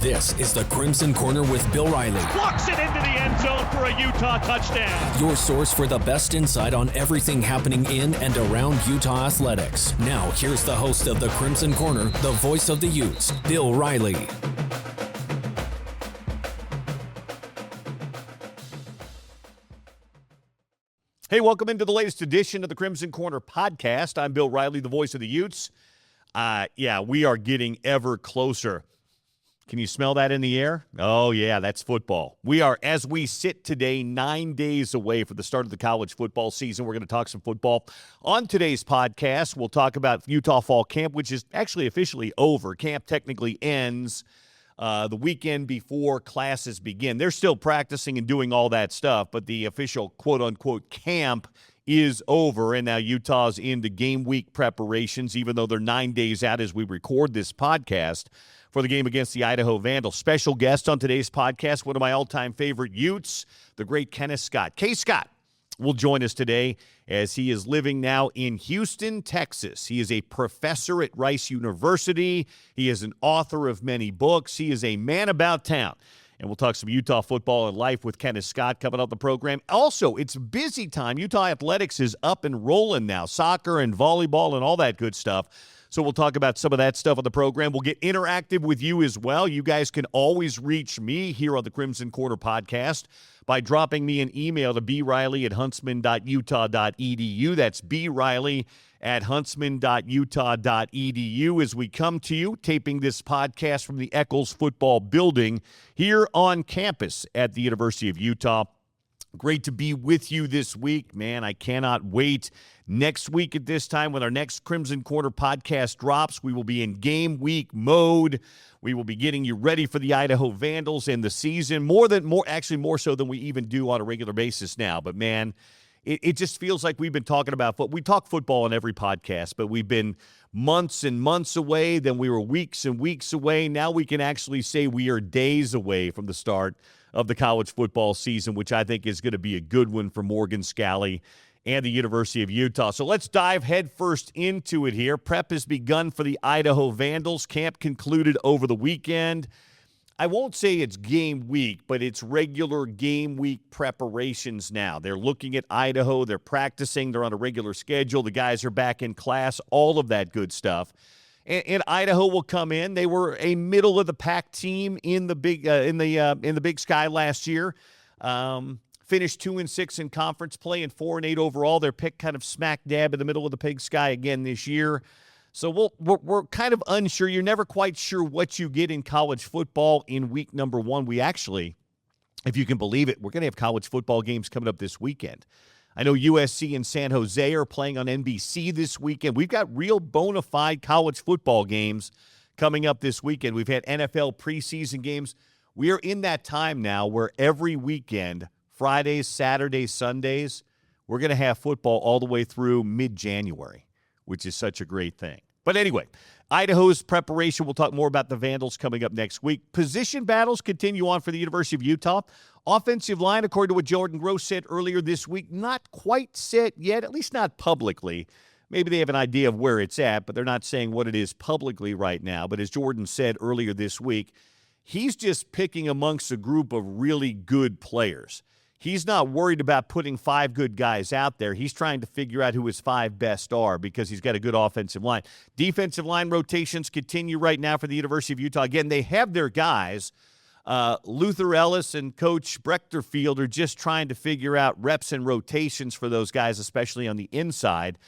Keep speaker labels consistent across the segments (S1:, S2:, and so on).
S1: This is the Crimson Corner with Bill Riley.
S2: Walks it into the end zone for a Utah touchdown.
S1: Your source for the best insight on everything happening in and around Utah athletics. Now, here's the host of the Crimson Corner, the voice of the Utes, Bill Riley.
S3: Hey, welcome into the latest edition of the Crimson Corner podcast. I'm Bill Riley, the voice of the Utes. We are getting ever closer. Can you smell that in the air? Oh, yeah, that's football. We are, as we sit today, 9 days away from the start of the college football season. We're going to talk some football. On today's podcast, we'll talk about Utah Fall Camp, which is actually officially over. Camp technically ends the weekend before classes begin. They're still practicing and doing all that stuff, but the official quote-unquote camp is over, and now Utah's into game week preparations, even though they're 9 days out as we record this podcast for the game against the Idaho Vandals. Special guest on today's podcast, one of my all-time favorite Utes, the great Kenneth Scott. K. Scott will join us today as he is living now in Houston, Texas. He is a professor at Rice University. He is an author of many books. He is a man about town. And we'll talk some Utah football and life with Kenneth Scott coming up the program. Also, it's busy time. Utah athletics is up and rolling now. Soccer and volleyball and all that good stuff. So we'll talk about some of that stuff on the program. We'll get interactive with you as well. You guys can always reach me here on the Crimson Corner podcast by dropping me an email to briley@huntsman.utah.edu. That's briley@huntsman.utah.edu as we come to you, taping this podcast from the Eccles Football Building here on campus at the University of Utah. Great to be with you this week, man. I cannot wait. Next week at this time, when our next Crimson Corner podcast drops, we will be in game week mode. We will be getting you ready for the Idaho Vandals and the season, more so than we even do on a regular basis now. But, man, it just feels like we've been talking about football. We talk football on every podcast, but we've been months and months away. Then we were weeks and weeks away. Now we can actually say we are days away from the start of the college football season, which I think is going to be a good one for Morgan Scalley and the University of Utah. So let's dive headfirst into it here. Prep has begun for the Idaho Vandals. Camp concluded over the weekend. I won't say it's game week, but it's regular game week preparations now. They're looking at Idaho. They're practicing. They're on a regular schedule. The guys are back in class, all of that good stuff. And Idaho will come in. They were a middle of the pack team in the Big Sky last year. Finished 2-6 in conference play and 4-8 overall. They're picked kind of smack dab in the middle of the Big Sky again this year. So we're kind of unsure. You're never quite sure what you get in college football in week number one. We actually, if you can believe it, we're going to have college football games coming up this weekend. I know USC and San Jose are playing on NBC this weekend. We've got real bona fide college football games coming up this weekend. We've had NFL preseason games. We are in that time now where every weekend, Fridays, Saturdays, Sundays, we're going to have football all the way through mid-January, which is such a great thing. But anyway, Idaho's preparation, we'll talk more about the Vandals coming up next week. Position battles continue on for the University of Utah. Offensive line, according to what Jordan Gross said earlier this week, not quite set yet, at least not publicly. Maybe they have an idea of where it's at, but they're not saying what it is publicly right now. But as Jordan said earlier this week, he's just picking amongst a group of really good players. He's not worried about putting 5 good guys out there. He's trying to figure out who his 5 best are because he's got a good offensive line. Defensive line rotations continue right now for the University of Utah. Again, they have their guys. Luther Ellis and Coach Brechterfield are just trying to figure out reps and rotations for those guys, especially on the inside.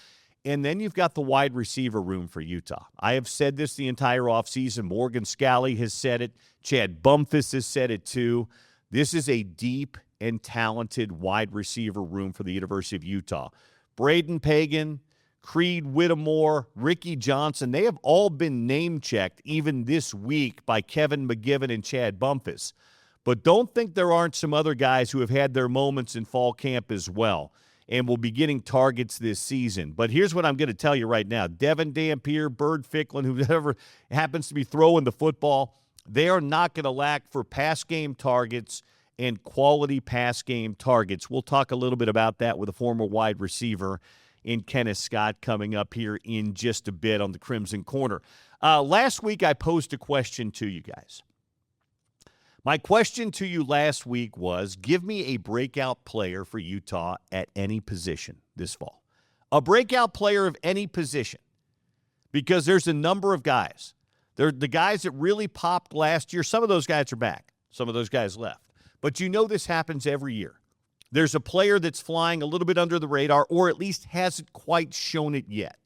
S3: And then you've got the wide receiver room for Utah. I have said this the entire offseason. Morgan Scalley has said it. Chad Bumphis has said it too. This is a deep and talented wide receiver room for the University of Utah. Braden Pagan, Creed Whittemore, Ricky Johnson, they have all been name-checked even this week by Kevin McGivern and Chad Bumphis. But don't think there aren't some other guys who have had their moments in fall camp as well and will be getting targets this season. But here's what I'm going to tell you right now. Devin Dampier, Bird Ficklin, whoever happens to be throwing the football, they are not going to lack for pass game targets and quality pass game targets. We'll talk a little bit about that with a former wide receiver in Kenneth Scott coming up here in just a bit on the Crimson Corner. Last week I posed a question to you guys. My question to you last week was, give me a breakout player for Utah at any position this fall. A breakout player of any position. Because there's a number of guys. They're the guys that really popped last year. Some of those guys are back. Some of those guys left. But you know this happens every year. There's a player that's flying a little bit under the radar, or at least hasn't quite shown it yet.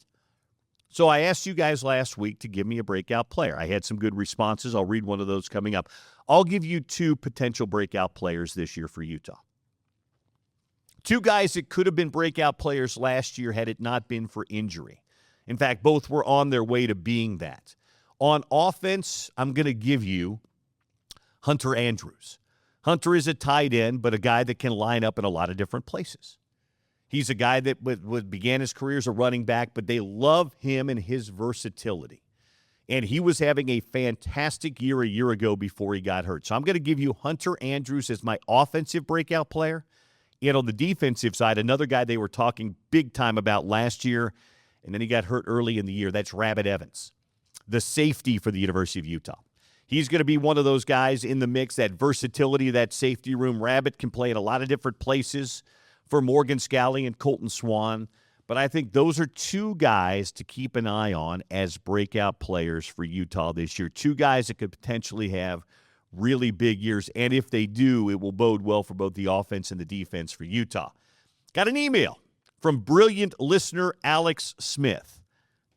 S3: So I asked you guys last week to give me a breakout player. I had some good responses. I'll read one of those coming up. I'll give you 2 potential breakout players this year for Utah. 2 guys that could have been breakout players last year had it not been for injury. In fact, both were on their way to being that. On offense, I'm going to give you Hunter Andrews. Hunter is a tight end, but a guy that can line up in a lot of different places. He's a guy that began his career as a running back, but they love him and his versatility. And he was having a fantastic year a year ago before he got hurt. So I'm going to give you Hunter Andrews as my offensive breakout player. And on the defensive side, another guy they were talking big time about last year, and then he got hurt early in the year. That's Rabbit Evans, the safety for the University of Utah. He's going to be one of those guys in the mix, that versatility, that safety room. Rabbit can play in a lot of different places for Morgan Scalley and Colton Swan. But I think those are 2 guys to keep an eye on as breakout players for Utah this year. 2 guys that could potentially have really big years. And if they do, it will bode well for both the offense and the defense for Utah. Got an email from brilliant listener Alex Smith.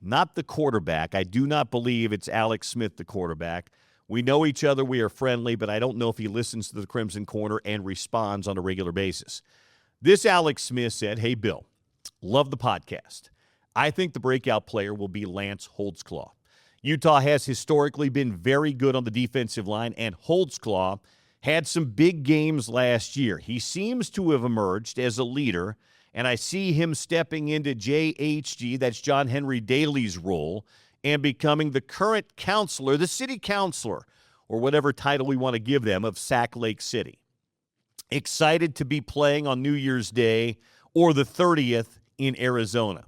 S3: Not the quarterback. I do not believe it's Alex Smith, the quarterback. We know each other. We are friendly, but I don't know if he listens to the Crimson Corner and responds on a regular basis. This Alex Smith said, "Hey, Bill, love the podcast. I think the breakout player will be Lance Holtzclaw. Utah has historically been very good on the defensive line, and Holtzclaw had some big games last year. He seems to have emerged as a leader, and I see him stepping into JHG, that's John Henry Daly's role, and becoming the current counselor, the city councilor, or whatever title we want to give them, of Sac Lake City. Excited to be playing on New Year's Day or the 30th in Arizona.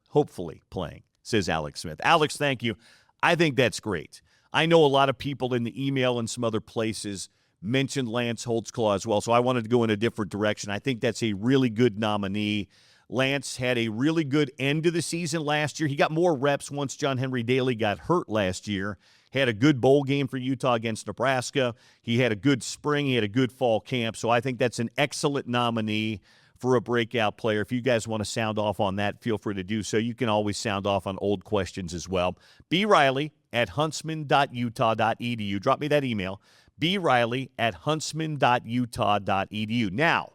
S3: Hopefully playing," says Alex Smith. Alex, thank you. I think that's great. I know a lot of people in the email and some other places mentioned Lance Holtzclaw as well, so I wanted to go in a different direction. I think that's a really good nominee. Lance had a really good end to the season last year. He got more reps once John Henry Daly got hurt last year. Had a good bowl game for Utah against Nebraska. He had a good spring. He had a good fall camp. So I think that's an excellent nominee for a breakout player. If you guys want to sound off on that, feel free to do so. You can always sound off on old questions as well. B. Riley at huntsman.utah.edu. Drop me that email. B. Riley at huntsman.utah.edu. Now,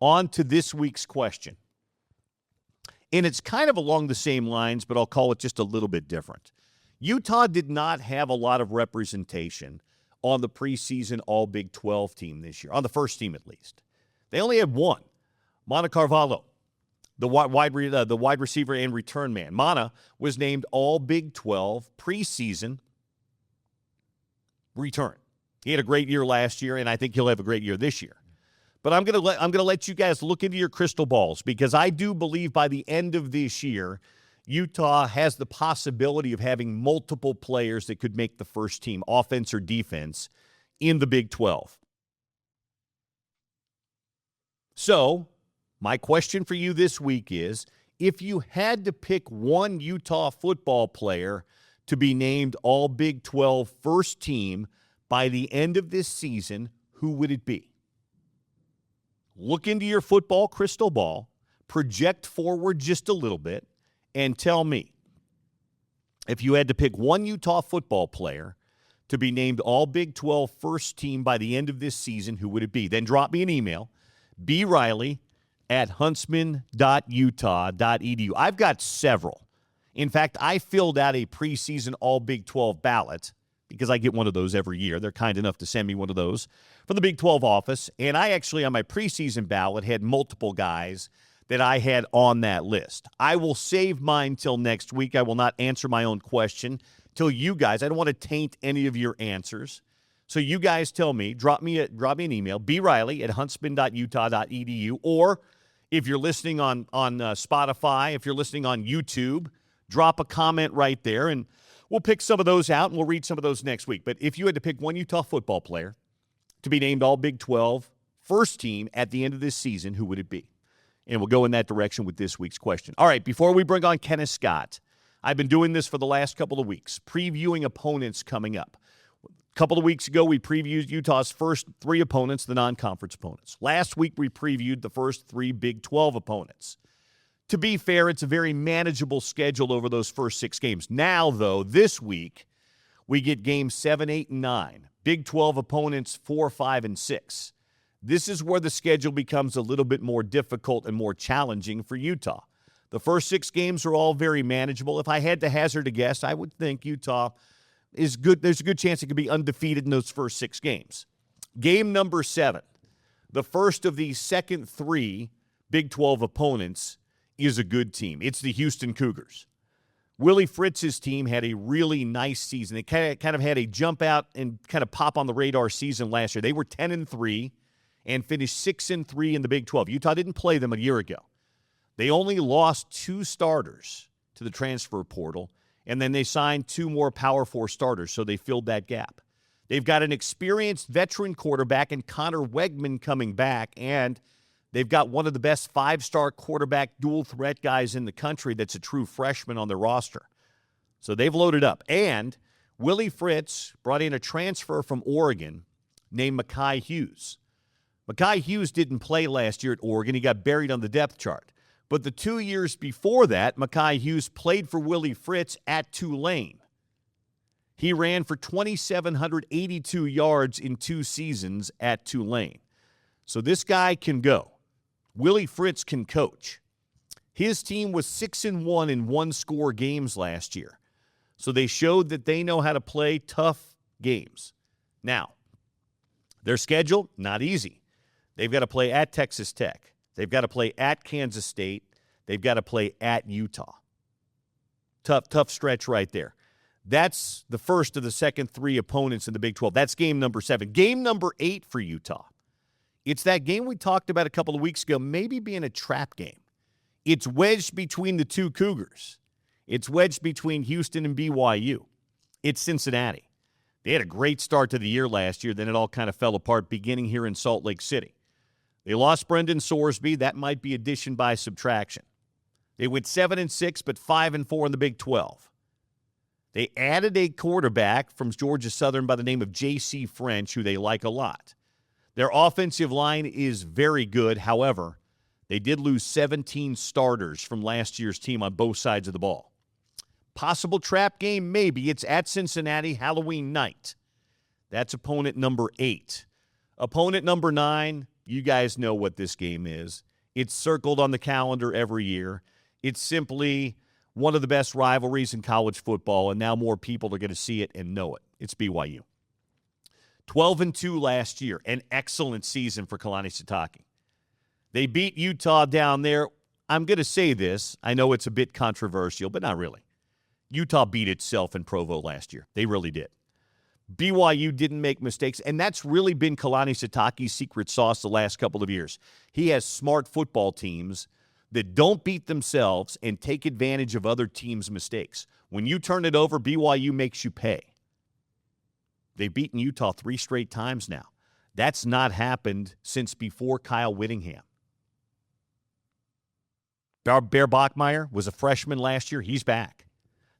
S3: on to this week's question. And it's kind of along the same lines, but I'll call it just a little bit different. Utah did not have a lot of representation on the preseason All Big 12 team this year, on the first team at least. They only had one, Mana Carvalho, the wide receiver and return man. Mana was named All Big 12 preseason return. He had a great year last year, and I think he'll have a great year this year. But I'm gonna let you guys look into your crystal balls, because I do believe by the end of this year, Utah has the possibility of having multiple players that could make the first team, offense or defense, in the Big 12. So, my question for you this week is, if you had to pick one Utah football player to be named All Big 12 first team by the end of this season, who would it be? Look into your football crystal ball, project forward just a little bit, and tell me, if you had to pick one Utah football player to be named All Big 12 first team by the end of this season, who would it be? Then drop me an email, briley@huntsman.utah.edu. I've got several. In fact, I filled out a preseason All Big 12 ballot, because I get one of those every year. They're kind enough to send me one of those from the Big 12 office. And I actually, on my preseason ballot, had multiple guys that I had on that list. I will save mine till next week. I will not answer my own question till you guys. I don't want to taint any of your answers. So you guys tell me, drop me an email, briley@huntsman.utah.edu, or if you're listening on Spotify, if you're listening on YouTube, drop a comment right there, and we'll pick some of those out, and we'll read some of those next week. But if you had to pick one Utah football player to be named All Big 12 first team at the end of this season, who would it be? And we'll go in that direction with this week's question. All right, before we bring on Kenneth Scott, I've been doing this for the last couple of weeks, previewing opponents coming up. A couple of weeks ago, we previewed Utah's first 3 opponents, the non-conference opponents. Last week, we previewed the first 3 Big 12 opponents. To be fair, it's a very manageable schedule over those first 6 games. Now, though, this week, we get games 7, 8, and 9. Big 12 opponents 4, 5, and 6. This is where the schedule becomes a little bit more difficult and more challenging for Utah. The first 6 games are all very manageable. If I had to hazard a guess, I would think Utah is good. There's a good chance it could be undefeated in those first 6 games. Game number 7, the first of the second 3 Big 12 opponents, is a good team. It's the Houston Cougars. Willie Fritz's team had a really nice season. They kind of had a jump out and kind of pop on the radar season last year. They were 10-3 and finished 6-3 in the Big 12. Utah didn't play them a year ago. They only lost 2 starters to the transfer portal, and then they signed 2 more Power 4 starters, so they filled that gap. They've got an experienced veteran quarterback in Connor Wegman coming back, and they've got one of the best 5-star quarterback dual-threat guys in the country that's a true freshman on their roster. So they've loaded up. And Willie Fritz brought in a transfer from Oregon named Mekhi Hughes. Mekhi Hughes didn't play last year at Oregon. He got buried on the depth chart. But the 2 years before that, Mekhi Hughes played for Willie Fritz at Tulane. He ran for 2,782 yards in 2 seasons at Tulane. So this guy can go. Willie Fritz can coach. His team was 6-1 in 1-score games last year. So they showed that they know how to play tough games. Now, their schedule, not easy. They've got to play at Texas Tech. They've got to play at Kansas State. They've got to play at Utah. Tough stretch right there. That's the first of the second 3 opponents in the Big 12. That's game number 7. Game number 8 for Utah. It's that game we talked about a couple of weeks ago, maybe being a trap game. It's wedged between the 2 Cougars. It's wedged between Houston and BYU. It's Cincinnati. They had a great start to the year last year, then it all kind of fell apart beginning here in Salt Lake City. They lost Brendan Sorsby. That might be addition by subtraction. They went 7-6, but 5-4 in the Big 12. They added a quarterback from Georgia Southern by the name of J.C. French, who they like a lot. Their offensive line is very good. However, they did lose 17 starters from last year's team on both sides of the ball. Possible trap game, maybe. It's at Cincinnati Halloween night. That's opponent number 8. Opponent number 9, you guys know what this game is. It's circled on the calendar every year. It's simply one of the best rivalries in college football, and now more people are going to see it and know it. It's BYU. 12-2 last year, an excellent season for Kalani Sitake. They beat Utah down there. I'm going to say this. I know it's a bit controversial, but not really. Utah beat itself in Provo last year. They really did. BYU didn't make mistakes, and that's really been Kalani Sitake's secret sauce the last couple of years. He has smart football teams that don't beat themselves and take advantage of other teams' mistakes. When you turn it over, BYU makes you pay. They've beaten Utah 3 straight times now. That's not happened since before Kyle Whittingham. Bear Bachmeier was a freshman last year. He's back.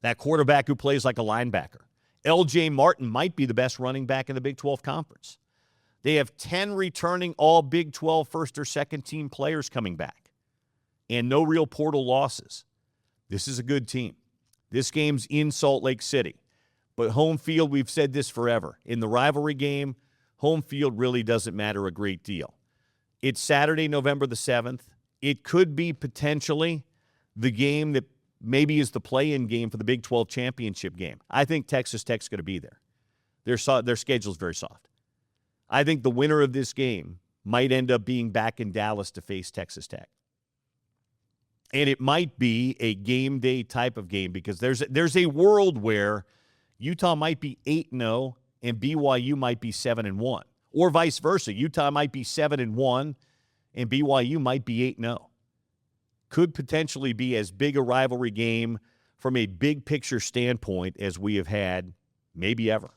S3: That quarterback who plays like a linebacker. L.J. Martin might be the best running back in the Big 12 Conference. They have 10 returning all Big 12 first or second team players coming back. And no real portal losses. This is a good team. This game's in Salt Lake City. But home field, we've said this forever. In the rivalry game, home field really doesn't matter a great deal. It's Saturday, November the 7th. It could be potentially the game that maybe is the play-in game for the Big 12 championship game. I think Texas Tech's going to be there. Their schedule's very soft. I think the winner of this game might end up being back in Dallas to face Texas Tech. And it might be a game day type of game because there's a world where Utah might be 8-0 and BYU might be 7-1. Or vice versa. Utah might be 7-1 and BYU might be 8-0. Could potentially be as big a rivalry game from a big picture standpoint as we have had maybe ever.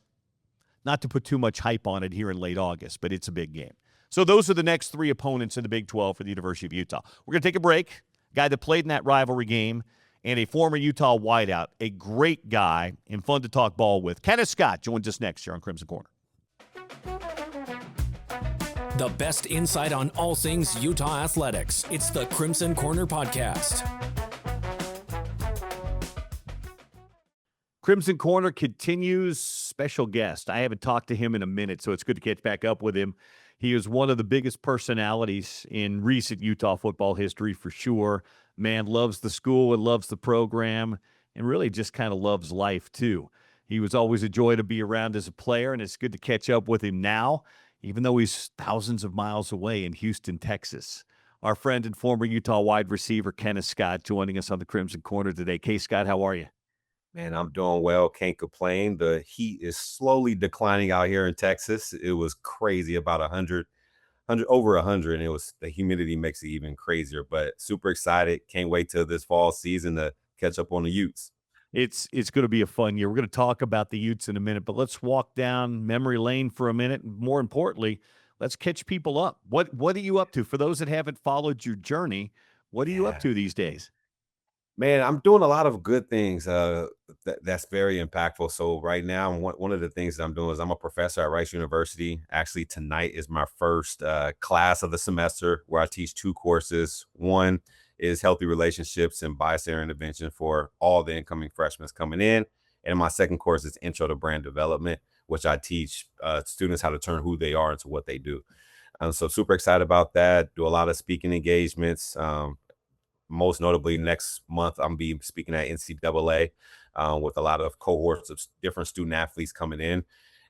S3: not to put too much hype on it here in late August, but it's a big game. So those are the next three opponents in the Big 12 for the University of Utah. We're going to take a break. Guy that played in that rivalry game and a former Utah wideout, a great guy and fun to talk ball with. Kenneth Scott joins us next here on Crimson Corner.
S1: The best insight on all things Utah athletics. It's the Crimson Corner Podcast.
S3: Crimson Corner continues. Special guest. I haven't talked to him in a minute, so it's good to catch back up with him. He is one of the biggest personalities in recent Utah football history for sure. Man loves the school and loves the program and really just kind of loves life too. He was always a joy to be around as a player, and it's good to catch up with him now, even though he's thousands of miles away in Houston, Texas. Our friend and former Utah wide receiver, Kenneth Scott, joining us on the Crimson Corner today. K. Scott, how are you?
S4: Man, I'm doing well. Can't complain. The heat is slowly declining out here in Texas. It was crazy, about 100, over 100, and the humidity makes it even crazier. But super excited. Can't wait till this fall season to catch up on the Utes.
S3: It's going to be a fun year. We're going to talk about the Utes in a minute, but let's walk down memory lane for a minute. More importantly, let's catch people up. What are you up to? For those that haven't followed your journey, what are you up to these days?
S4: Man, I'm doing a lot of good things that's very impactful. So right now, one of the things that I'm doing is I'm a professor at Rice University. Actually, tonight is my first class of the semester where I teach two courses. One is healthy relationships and bias area intervention for all the incoming freshmen coming in. And my second course is intro to brand development, which I teach students how to turn who they are into what they do. So super excited about that. Do a lot of speaking engagements. Most notably, next month, I'm be speaking at NCAA with a lot of cohorts of different student athletes coming in.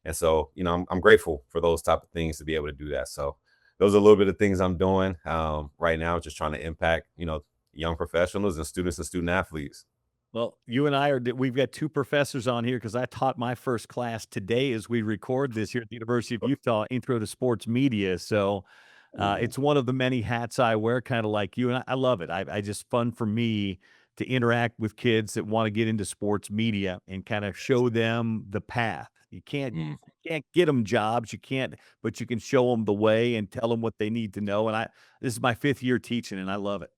S4: And so, I'm grateful for those type of things to be able to do that. So those are a little bit of things I'm doing right now, just trying to impact, young professionals and student athletes.
S3: Well, you and we've got two professors on here because I taught my first class today as we record this here at the University of Utah, Intro to Sports Media. So it's one of the many hats I wear, kind of like you, and I love it. I just fun for me to interact with kids that want to get into sports media and kind of show them the path. You can't get them jobs, but you can show them the way and tell them what they need to know. And this is my 5th year teaching, and I love it.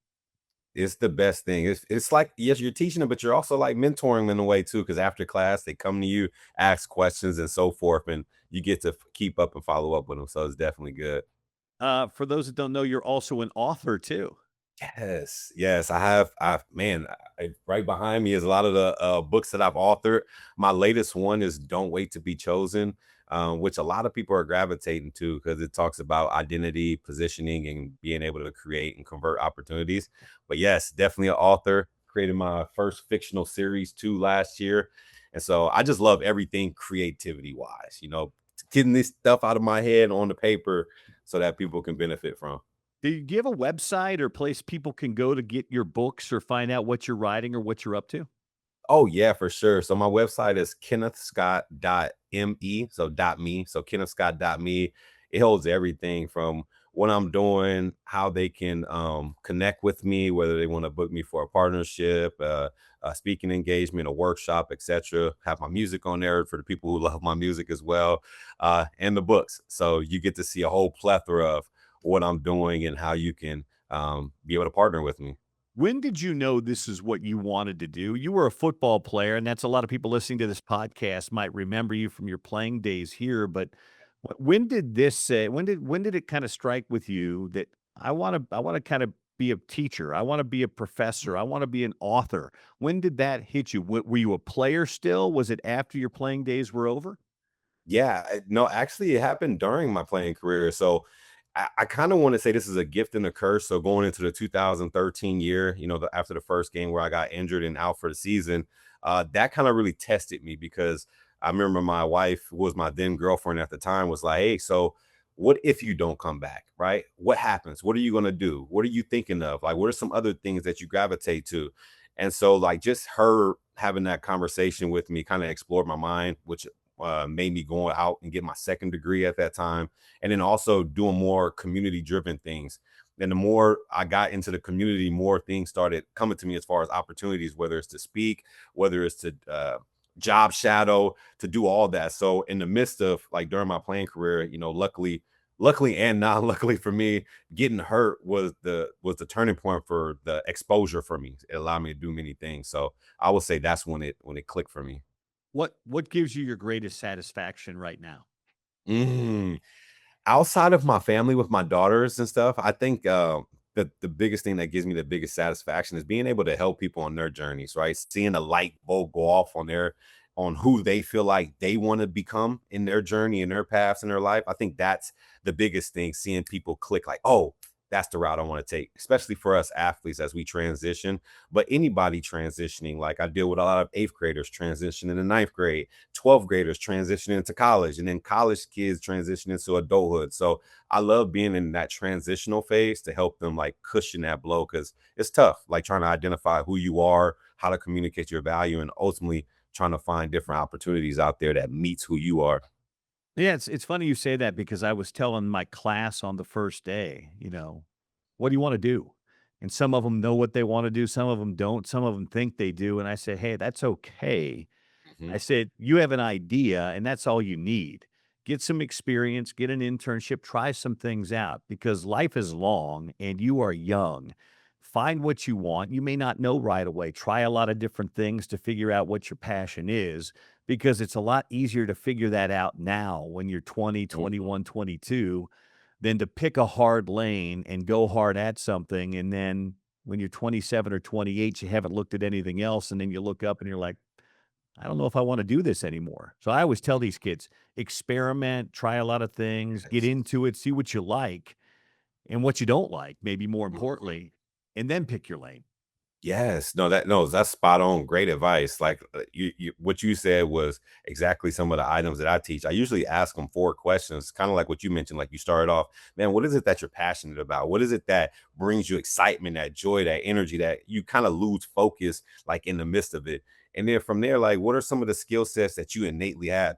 S4: It's the best thing. It's like, yes, you're teaching them, but you're also like mentoring them in a way too, because after class they come to you, ask questions and so forth, and you get to keep up and follow up with them. So it's definitely good.
S3: For those that don't know, you're also an author too.
S4: Yes, I have. Right behind me is a lot of the books that I've authored. My latest one is "Don't Wait to Be Chosen," which a lot of people are gravitating to because it talks about identity, positioning, and being able to create and convert opportunities. But yes, definitely an author. Created my first fictional series too last year, and so I just love everything creativity wise. Getting this stuff out of my head on the paper so that people can benefit from.
S3: Do you have a website or place people can go to get your books or find out what you're writing or what you're up to?
S4: Oh, yeah, for sure. So my website is kennethscott.me, so .me. So kennethscott.me. It holds everything from what I'm doing, how they can connect with me, whether they want to book me for a partnership, a speaking engagement, a workshop, etc. Have my music on there for the people who love my music as well, and the books. So you get to see a whole plethora of what I'm doing and how you can be able to partner with me.
S3: When did you know this is what you wanted to do? You were a football player, and that's a lot of people listening to this podcast might remember you from your playing days here. But when did when did it kind of strike with you that I want to kind of be a teacher, I want to be a professor, I want to be an author? When did that hit you? Were you a player still? Was it after your playing days were over?
S4: Yeah, no, actually, it happened during my playing career. So I kind of want to say this is a gift and a curse. So going into the 2013 year, after the first game where I got injured and out for the season, that kind of really tested me because I remember my wife, who was my then girlfriend at the time, was like, "Hey, so what if you don't come back, right? What happens? What are you going to do? What are you thinking of? Like, what are some other things that you gravitate to?" And so like just her having that conversation with me kind of explored my mind, which made me go out and get my second degree at that time. And then also doing more community driven things. And the more I got into the community, more things started coming to me as far as opportunities, whether it's to speak, whether it's to job shadow, to do all that. So in the midst of like during my playing career, luckily and not luckily for me, getting hurt was the turning point for the exposure for me. It allowed me to do many things. So I would say that's when it clicked for me.
S3: What gives you your greatest satisfaction right now?
S4: Mm. Outside of my family with my daughters and stuff, I think the biggest thing that gives me the biggest satisfaction is being able to help people on their journeys, right? Seeing the light bulb go off on who they feel like they want to become in their journey and their paths in their life. I think that's the biggest thing, seeing people click like, oh, that's the route I want to take, especially for us athletes as we transition. But anybody transitioning, like I deal with a lot of eighth graders transitioning to ninth grade, 12th graders transitioning into college, and then college kids transitioning into adulthood. So I love being in that transitional phase to help them like cushion that blow, because it's tough, like trying to identify who you are, how to communicate your value, and ultimately trying to find different opportunities out there that meets who you are.
S3: Yeah, it's funny you say that because I was telling my class on the first day, what do you want to do? And some of them know what they want to do, some of them don't, some of them think they do. And I said, hey, that's okay. I
S4: Mhm.
S3: said, you have an idea, and that's all you need. Get some experience, get an internship, try some things out because life is long and you are young. Find what you want. You may not know right away. Try a lot of different things to figure out what your passion is because it's a lot easier to figure that out now when you're 20,
S4: Mhm.
S3: 21, 22 than to pick a hard lane and go hard at something. And then when you're 27 or 28, you haven't looked at anything else. And then you look up and you're like, I don't know if I want to do this anymore. So I always tell these kids, experiment, try a lot of things, get
S4: Yes.
S3: into it, see what you like and what you don't like, maybe more
S4: Mhm.
S3: importantly, and then pick your lane.
S4: Yes, no, that's spot on. Great advice. Like you, what you said was exactly some of the items that I teach. I usually ask them 4 questions, kind of like what you mentioned. Like you started off, man, what is it that you're passionate about? What is it that brings you excitement, that joy, that energy, that you kind of lose focus like in the midst of it? And then from there, like, what are some of the skill sets that you innately have?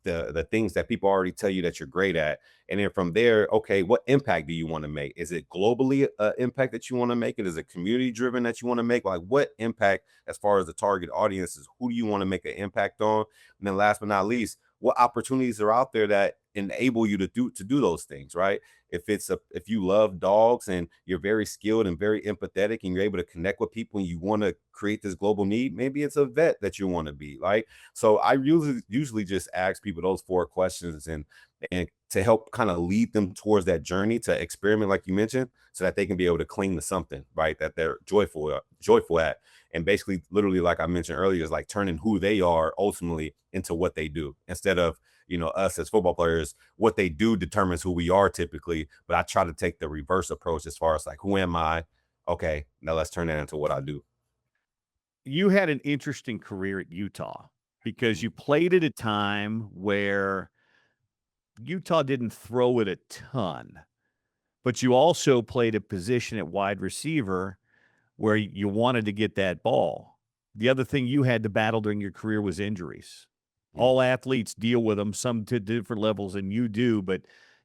S4: The things that people already tell you that you're great at. And then from there, okay, what impact do you want to make? Is it globally impact that you want to make? It is a community driven that you want to make? Like what impact as far as the target audience is? Who do you want to make an impact on? And then last but not least, what opportunities are out there that enable you to do those things, right? If you love dogs and you're very skilled and very empathetic and you're able to connect with people and you want to create this global need, maybe it's a vet that you want to be, like. So I usually just ask people those 4 questions, and to help kind of lead them towards that journey to experiment, like you mentioned, so that they can be able to cling to something, right? That they're joyful at. And basically, literally, like I mentioned earlier, is like turning who they are ultimately into what they do, instead of us as football players, what they do determines who we are typically. But I try to take the reverse approach as far as like, who am I? Okay, now let's turn that into what I do.
S3: You had an interesting career at Utah because you played at a time where Utah didn't throw it a ton, but you also played a position at wide receiver where you wanted to get that ball. The other thing you had to battle during your career was injuries.
S4: Mhm.
S3: All athletes deal with them, some to different levels than you do, but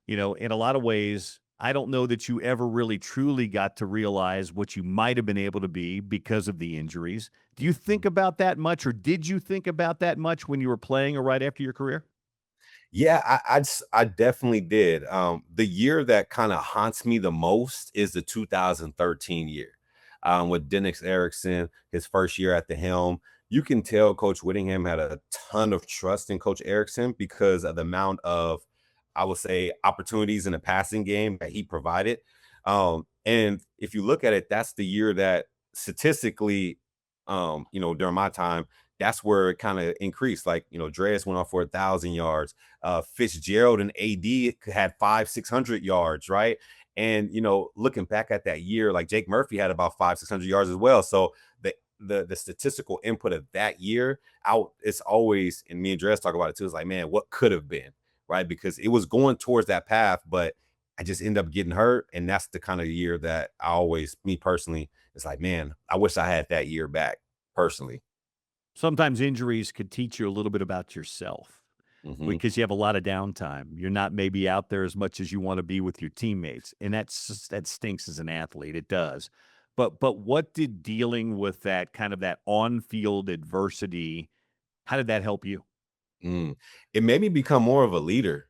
S3: in a lot of ways, I don't know that you ever really truly got to realize what you might have been able to be because of the injuries. Do you think about that much, or did you think about that much when you were playing or right after your career?
S4: Yeah, I definitely did. The year that kind of haunts me the most is the 2013 year, with Dennis Erickson, his first year at the helm. You can tell Coach Whittingham had a ton of trust in Coach Erickson because of the amount of, I would say, opportunities in the passing game that he provided. And if you look at it, that's the year that statistically, during my time, that's where it kind of increased. Like, Dreas went off for 1,000 yards. Fitzgerald and AD had 500-600 yards, right? And looking back at that year, like Jake Murphy had about 500-600 yards as well. So the statistical input of that year out, it's always, and me and Dress talk about it too. It's like, man, what could have been, right? Because it was going towards that path, but I just end up getting hurt, and that's the kind of year that I always, me personally, it's like, man, I wish I had that year back personally.
S3: Sometimes injuries could teach you a little bit about yourself
S4: Hmm.
S3: because you have a lot of downtime. You're not maybe out there as much as you want to be with your teammates, and that stinks as an athlete. It does. But what did dealing with that kind of that on-field adversity How did that help you?
S4: Mm. It made me become more of a leader,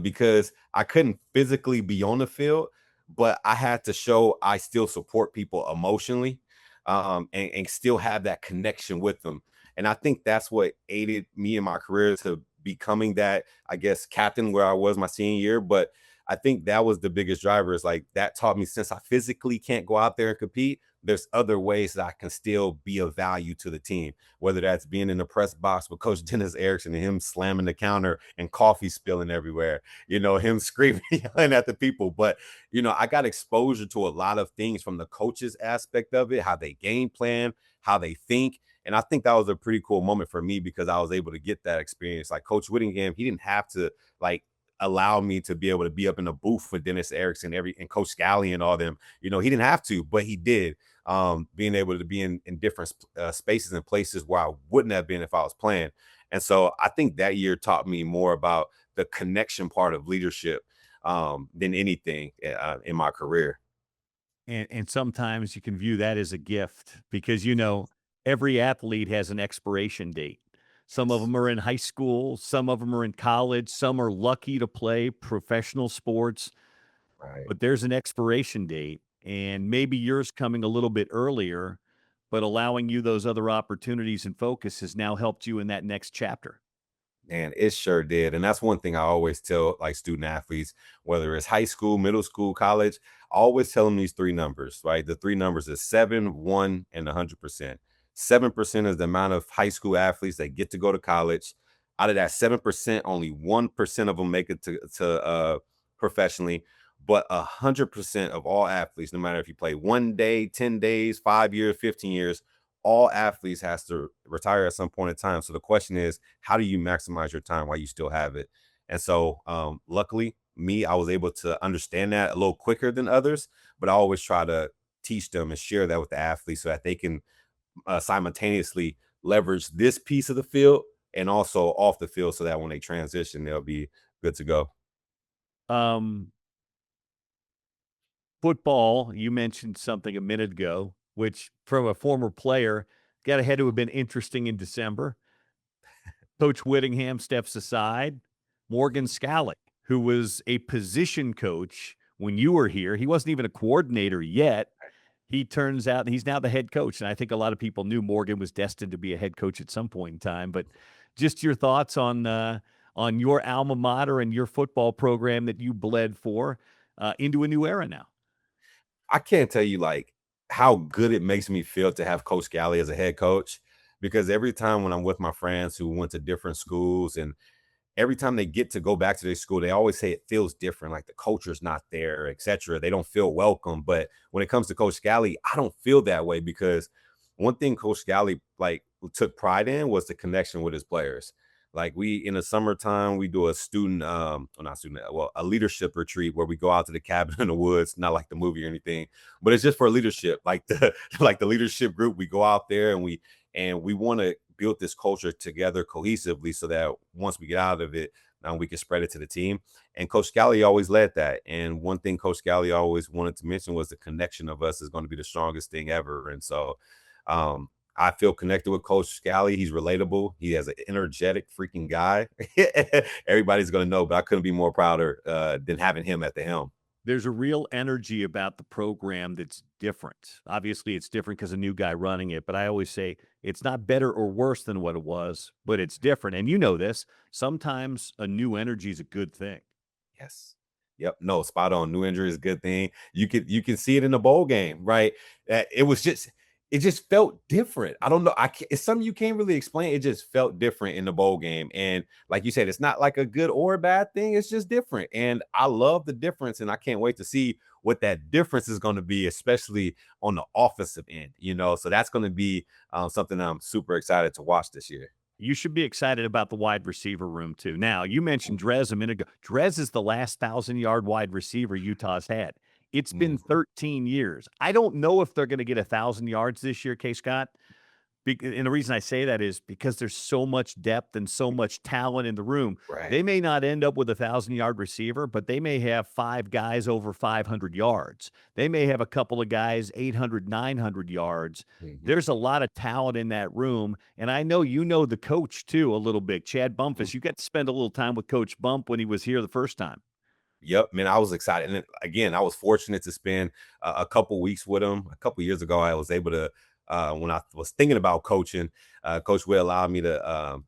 S4: because I couldn't physically be on the field, but I had to show I still support people emotionally, and still have that connection with them. And I think that's what aided me in my career to becoming that, I guess, captain where I was my senior year. But I think that was the biggest driver, is like that taught me, since I physically can't go out there and compete, there's other ways that I can still be of value to the team, whether that's being in the press box with Coach Dennis Erickson and him slamming the counter and coffee spilling everywhere, him screaming, yelling at the people. But, I got exposure to a lot of things from the coaches aspect of it, how they game plan, how they think. And I think that was a pretty cool moment for me, because I was able to get that experience. Like Coach Whittingham, he didn't have to like allow me to be able to be up in the booth with Dennis Erickson, and Coach Scalley and all them. He didn't have to, but he did. Being able to be in different spaces and places where I wouldn't have been if I was playing. And so I think that year taught me more about the connection part of leadership, than anything in my career.
S3: And sometimes you can view that as a gift because, every athlete has an expiration date. Some of
S4: Yes.
S3: them are in high school, some of them are in college, some are lucky to play professional sports,
S4: Right.
S3: but there's an expiration date. And maybe yours coming a little bit earlier, but allowing you those other opportunities and focus has now helped you in that next chapter.
S4: And it sure did. And that's one thing I always tell like student athletes, whether it's high school, middle school, college, I always tell them these three numbers, right? The three numbers is 7, 1, and 100%. 7% is the amount of high school athletes that get to go to college. Out of that 7%, only 1% of them make it to professionally. But 100% of all athletes, no matter if you play 1 day, 10 days, 5 years, 15 years, all athletes has to retire at some point in time. So the question is, how do you maximize your time while you still have it? And so, luckily, me, I was able to understand that a little quicker than others, but I always try to teach them and share that with the athletes so that they can simultaneously leverage this piece of the field and also off the field so that when they transition, they'll be good to go.
S3: Um, Football, you mentioned something a minute ago, which from a former player, got had to have been interesting in December. Coach Whittingham steps aside. Morgan Scalley, who was a position coach when you were here, he wasn't even a coordinator yet. He turns out he's now the head coach. And I think a lot of people knew Morgan was destined to be a head coach at some point in time. But just your thoughts on your alma mater and your football program that you bled for into a new era now.
S4: I can't tell you like how good it makes me feel to have Coach Scalley as a head coach, because every time when I'm with my friends who went to different schools, and every time they get to go back to their school, they always say it feels different, like the culture's not there, etc. They don't feel welcome. But when it comes to Coach Scalley, I don't feel that way, because one thing Coach Scalley like took pride in was the connection with his players. Like we in the summertime, we do a student, well, not student, well, a leadership retreat where we go out to the cabin in the woods, not like the movie or anything, but it's just for leadership. Like the like the leadership group, we go out there and we want to build this culture together cohesively so that once we get out of it, we can spread it to the team. And Coach Scalley always led that. And one thing Coach Scalley always wanted to mention was the connection of us is going to be the strongest thing ever. And so um, I feel connected with Coach Scalley. He's relatable. He has an energetic freaking guy. Everybody's going to know, but I couldn't be more prouder than having him at the helm.
S3: There's a real energy about the program that's different. Obviously, it's different because a new guy running it, but I always say it's not better or worse than what it was, but it's different. And you know this, sometimes a new energy is a good thing.
S4: Yes. Yep. No, spot on. New injury is a good thing. You can see it in the bowl game, right? It just felt different. I don't know. It's something you can't really explain. It just felt different in the bowl game. And like you said, it's not like a good or a bad thing. It's just different. And I love the difference. And I can't wait to see what that difference is going to be, especially on the offensive end. So that's going to be something I'm super excited to watch this year.
S3: You should be excited about the wide receiver room, too. Now, you mentioned Drez a minute ago. Drez is the last 1,000-yard wide receiver Utah's had. It's been
S4: Mhm.
S3: 13 years. I don't know if they're going to get 1,000 yards this year, K. Scott, And the reason I say that is because there's so much depth and so much talent in the room.
S4: Right.
S3: They may not end up with a 1,000-yard receiver, but they may have 5 guys over 500 yards. They may have a couple of guys 800, 900 yards.
S4: Mhm.
S3: There's a lot of talent in that room, and I know you know the coach too a little bit, Chad Bumpus. You got to spend a little time with Coach Bump when he was here the first time.
S4: Yep, man, I was excited, and again, I was fortunate to spend a couple weeks with him. A couple years ago, I was able to, when I was thinking about coaching, Coach Will allowed me to,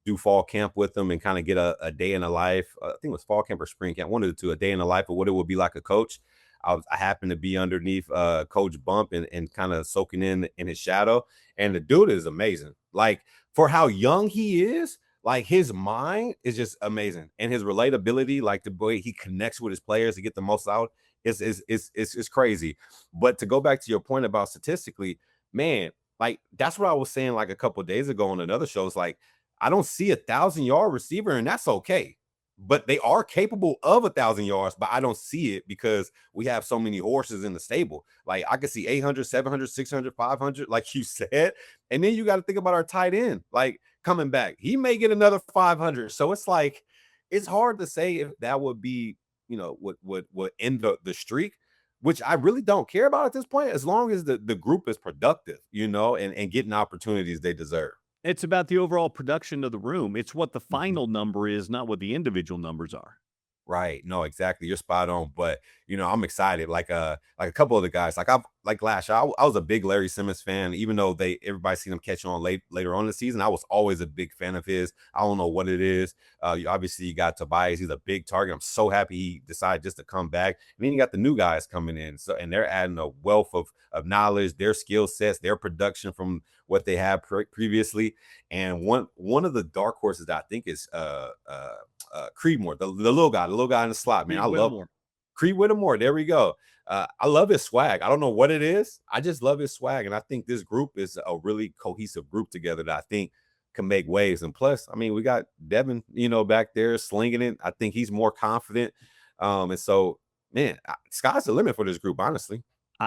S4: do fall camp with him and kind of get a day in the life. I think it was fall camp or spring camp, one of the two, a day in the life of what it would be like a coach. I happened to be underneath Coach Bump and kind of soaking in his shadow, and the dude is amazing. Like for how young he is, like his mind is just amazing, and his relatability, like the way he connects with his players to get the most out, is crazy. But to go back to your point about statistically, man, like that's what I was saying like a couple of days ago on another show. It's like I don't see 1,000-yard receiver, and that's okay. But they are capable of 1,000 yards, but I don't see it because we have so many horses in the stable. Like I could see 800, 700, 600, 500, like you said. And then you got to think about our tight end. Like coming back. He may get another 500. So it's like it's hard to say if that would be, what end the streak, which I really don't care about at this point, as long as the group is productive, and getting opportunities they deserve.
S3: It's about the overall production of the room. It's what the final number is, not what the individual numbers are.
S4: Right. No, exactly. You're spot on. But I'm excited. Like a couple of the guys, like last year, I was a big Larry Simmons fan, even though everybody seen him catch on later on in the season. I was always a big fan of his. I don't know what it is. Obviously you got Tobias, he's a big target. I'm so happy he decided just to come back. And then you got the new guys coming in. So and they're adding a wealth of knowledge, their skill sets, their production from what they had previously. And one of the dark horses that I think is Creedmoor, the little guy in the slot, man. I love Creed Whittemore. There we go. I love his swag. I don't know what it is. I just love his swag. And I think this group is a really cohesive group together that I think can make waves. And plus, I mean, we got Devin, back there slinging it. I think he's more confident. And so, man, sky's the limit for this group, honestly.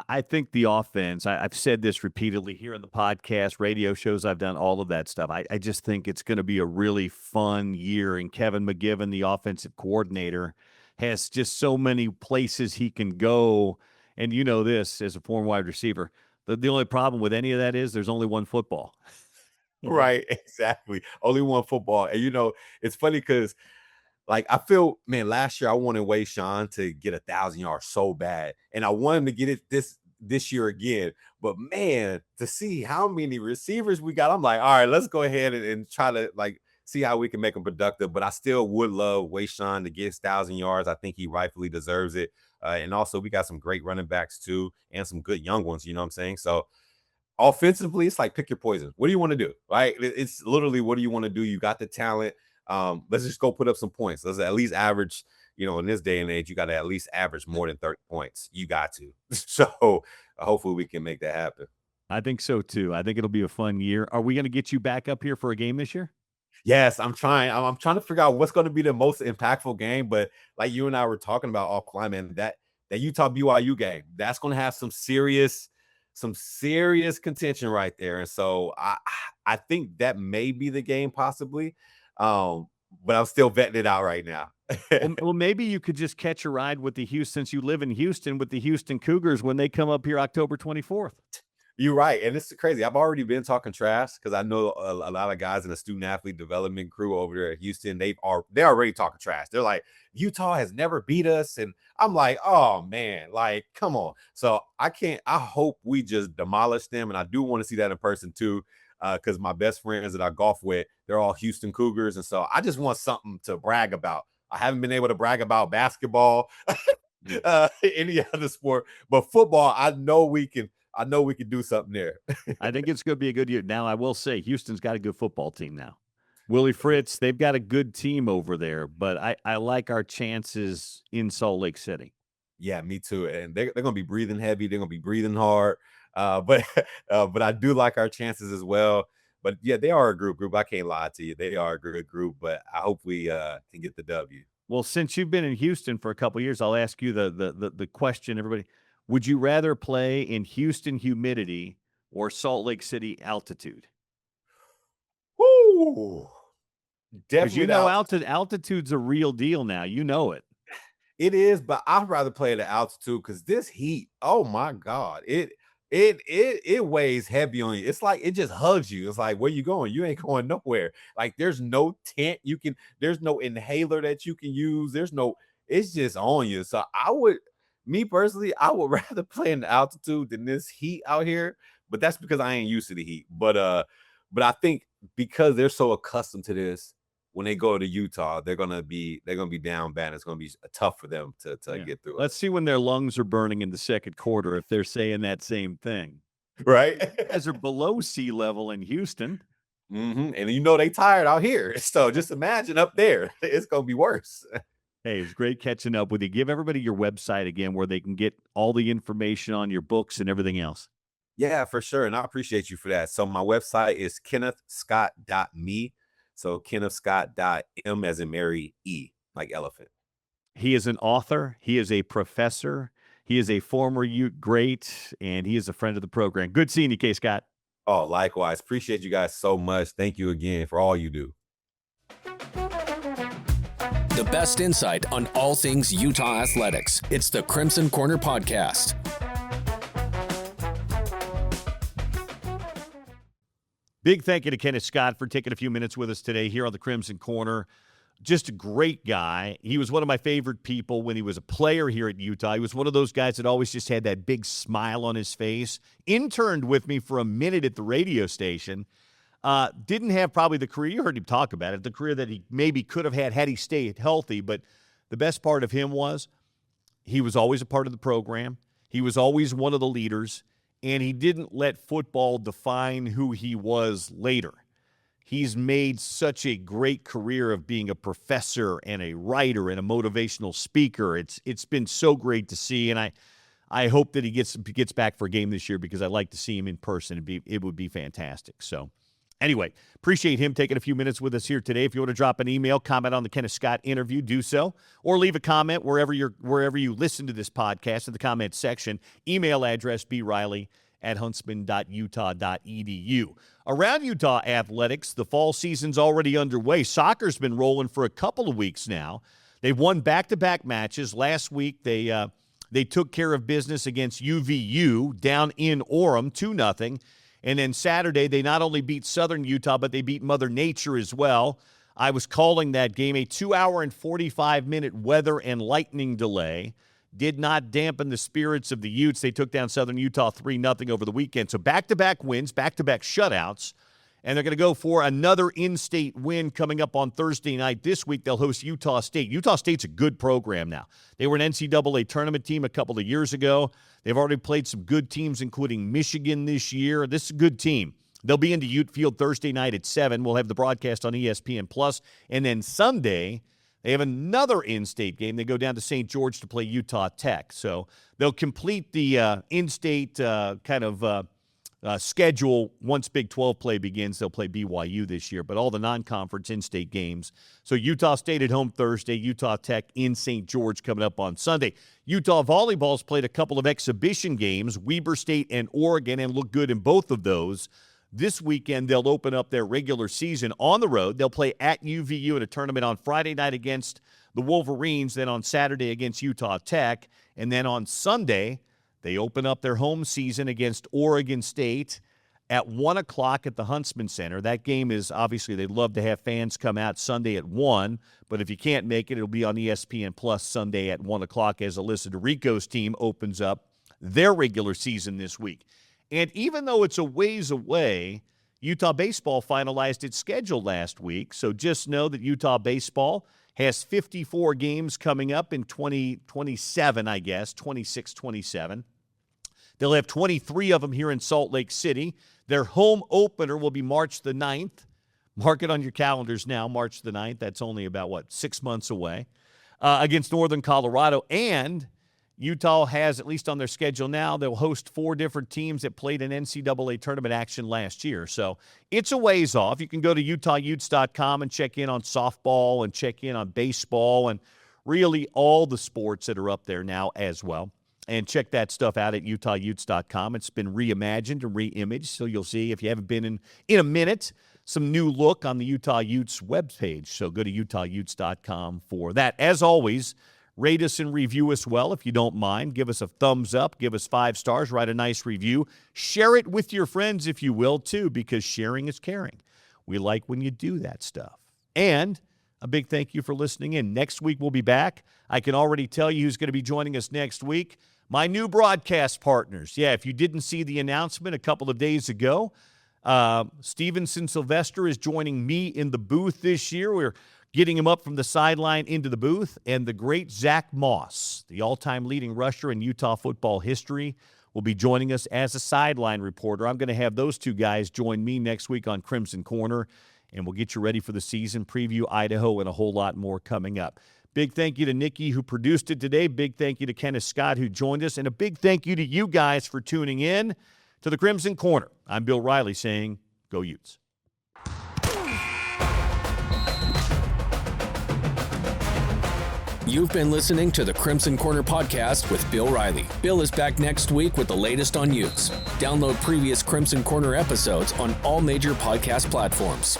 S3: I think the offense, I've said this repeatedly here in the podcast, radio shows, I've done all of that stuff. I just think it's going to be a really fun year. And Kevin McGivern, the offensive coordinator, has just so many places he can go. And you know this as a former wide receiver. The only problem with any of that is there's only one football.
S4: Right, exactly. Only one football. And it's funny because like I feel, man, last year I wanted Wayshawn to get 1,000 yards so bad, and I wanted him to get it this year again. But man, to see how many receivers we got, I'm like, all right, let's go ahead and try to like see how we can make him productive. But I still would love Wayshawn to get his 1,000 yards. I think he rightfully deserves it. And also, we got some great running backs too, and some good young ones. You know what I'm saying? So offensively, it's like pick your poison. What do you want to do? Right? It's literally what do you want to do? You got the talent. Let's just go put up some points. Let's at least average, in this day and age, you got to at least average more than 30 points. You got to. So hopefully we can make that happen.
S3: I think so too. I think it'll be a fun year. Are we going to get you back up here for a game this year?
S4: Yes, I'm trying. I'm trying to figure out what's going to be the most impactful game. But like you and I were talking about offline, man, that Utah BYU game, that's going to have some serious contention right there. And so I think that may be the game possibly. But I'm still vetting it out right now.
S3: Well, maybe you could just catch a ride with the Houston, since you live in Houston, with the Houston Cougars when they come up here October 24th.
S4: You're right. And it's crazy. I've already been talking trash because I know a lot of guys in the student athlete development crew over there at Houston. They're already talking trash. They're like, Utah has never beat us. And I'm like, oh man, like, come on. So I hope we just demolish them. And I do want to see that in person too. Because my best friends that I golf with, they're all Houston Cougars. And so I just want something to brag about. I haven't been able to brag about basketball, any other sport, but football, I know we can do something there.
S3: I think it's going to be a good year. Now, I will say Houston's got a good football team now. Willie Fritz, they've got a good team over there, but I like our chances in Salt Lake City.
S4: Yeah, me too. And they're going to be breathing heavy. They're going to be breathing hard. But I do like our chances as well. But yeah, they are a group. I can't lie to you. They are a good group, but I hope we can get the W.
S3: Well, since you've been in Houston for a couple of years, I'll ask you the question, everybody. Would you rather play in Houston humidity or Salt Lake City altitude?
S4: Ooh,
S3: Because
S4: definitely.
S3: altitude's a real deal now. You know it.
S4: It is, but I'd rather play at the altitude because this heat, oh my God, it weighs heavy on you. It's like it just hugs you. It's like, where you going? You ain't going nowhere. Like there's no tent there's no inhaler that you can use. It's just on you. So me personally, I would rather play in the altitude than this heat out here. But that's because I ain't used to the heat. But I think because they're so accustomed to this, when they go to Utah, they're gonna be down bad. It's gonna be tough for them to get through
S3: Let's see when their lungs are burning in the second quarter if they're saying that same thing.
S4: it. Right?
S3: You guys are below sea level in Houston.
S4: And they tired out here. So just imagine up there. It's gonna be worse.
S3: Hey, it's great catching up with you. Give everybody your website again where they can get all the information on your books and everything else.
S4: Yeah, for sure. And I appreciate you for that. So my website is kennethscott.me. So kennethscott.m as in Mary E, like elephant.
S3: He is an author. He is a professor. He is a former Ute great, and he is a friend of the program. Good seeing you, K. Scott.
S4: Oh, likewise. Appreciate you guys so much. Thank you again for all you do.
S1: The best insight on all things Utah athletics. It's the Crimson Corner Podcast.
S3: Big thank you to Kenneth Scott for taking a few minutes with us today here on the Crimson Corner. Just a great guy. He was one of my favorite people when he was a player here at Utah. He was one of those guys that always just had that big smile on his face. Interned with me for a minute at the radio station. Didn't have probably the career, you heard him talk about it, the career that he maybe could have had he stayed healthy. But the best part of him was he was always a part of the program. He was always one of the leaders. And he didn't let football define who he was later. He's made such a great career of being a professor and a writer and a motivational speaker. It's been so great to see, and I hope that he gets back for a game this year because I'd like to see him in person. It would be fantastic. So anyway, appreciate him taking a few minutes with us here today. If you want to drop an email, comment on the Kenneth Scott interview, do so. Or leave a comment wherever you listen to this podcast in the comment section. Email address briley@huntsman.utah.edu. Around Utah athletics, the fall season's already underway. Soccer's been rolling for a couple of weeks now. They've won back-to-back matches. Last week, they took care of business against UVU down in Orem, 2-0. And then Saturday, they not only beat Southern Utah, but they beat Mother Nature as well. I was calling that game a 2-hour and 45-minute weather and lightning delay. Did not dampen the spirits of the Utes. They took down Southern Utah 3-0 over the weekend. So back-to-back wins, back-to-back shutouts. And they're going to go for another in-state win coming up on Thursday night. This week, they'll host Utah State. Utah State's a good program now. They were an NCAA tournament team a couple of years ago. They've already played some good teams, including Michigan this year. This is a good team. They'll be into Ute Field Thursday night at 7. We'll have the broadcast on ESPN+. And then Sunday, they have another in-state game. They go down to St. George to play Utah Tech. So they'll complete the in-state schedule once Big 12 play begins. They'll play BYU this year, but all the non-conference in-state games. So Utah State at home Thursday, Utah Tech in St. George coming up on Sunday. Utah Volleyball's played a couple of exhibition games, Weber State and Oregon, and looked good in both of those. This weekend, they'll open up their regular season on the road. They'll play at UVU in a tournament on Friday night against the Wolverines, then on Saturday against Utah Tech, and then on Sunday, they open up their home season against Oregon State at 1 o'clock at the Huntsman Center. That game is, obviously, they'd love to have fans come out Sunday at 1, but if you can't make it, it'll be on ESPN Plus Sunday at 1 o'clock as Alyssa DeRico's team opens up their regular season this week. And even though it's a ways away, Utah Baseball finalized its schedule last week. So just know that Utah Baseball has 54 games coming up in 2027, 26, 27. They'll have 23 of them here in Salt Lake City. Their home opener will be March the 9th. Mark it on your calendars now, March the 9th. That's only about, 6 months away, against Northern Colorado. And Utah has, at least on their schedule now, they'll host 4 different teams that played in NCAA tournament action last year. So it's a ways off. You can go to UtahUtes.com and check in on softball and check in on baseball and really all the sports that are up there now as well. And check that stuff out at UtahUtes.com. It's been reimagined and reimaged, so you'll see if you haven't been in a minute. some new look on the Utah Utes webpage. So go to utahutes.com for that. As always, rate us and review us well if you don't mind. Give us a thumbs up. Give us 5 stars. Write a nice review. Share it with your friends if you will, too, because sharing is caring. We like when you do that stuff. And a big thank you for listening in. Next week we'll be back. I can already tell you who's going to be joining us next week. My new broadcast partners. Yeah, if you didn't see the announcement a couple of days ago, Stevenson Sylvester is joining me in the booth this year. We're getting him up from the sideline into the booth. And the great Zach Moss, the all-time leading rusher in Utah football history, will be joining us as a sideline reporter. I'm going to have those two guys join me next week on Crimson Corner, and we'll get you ready for the season, preview Idaho, and a whole lot more coming up. Big thank you to Nikki, who produced it today. Big thank you to Kenneth Scott, who joined us. And a big thank you to you guys for tuning in to the Crimson Corner. I'm Bill Riley saying, go Utes.
S1: You've been listening to the Crimson Corner podcast with Bill Riley. Bill is back next week with the latest on Utes. Download previous Crimson Corner episodes on all major podcast platforms.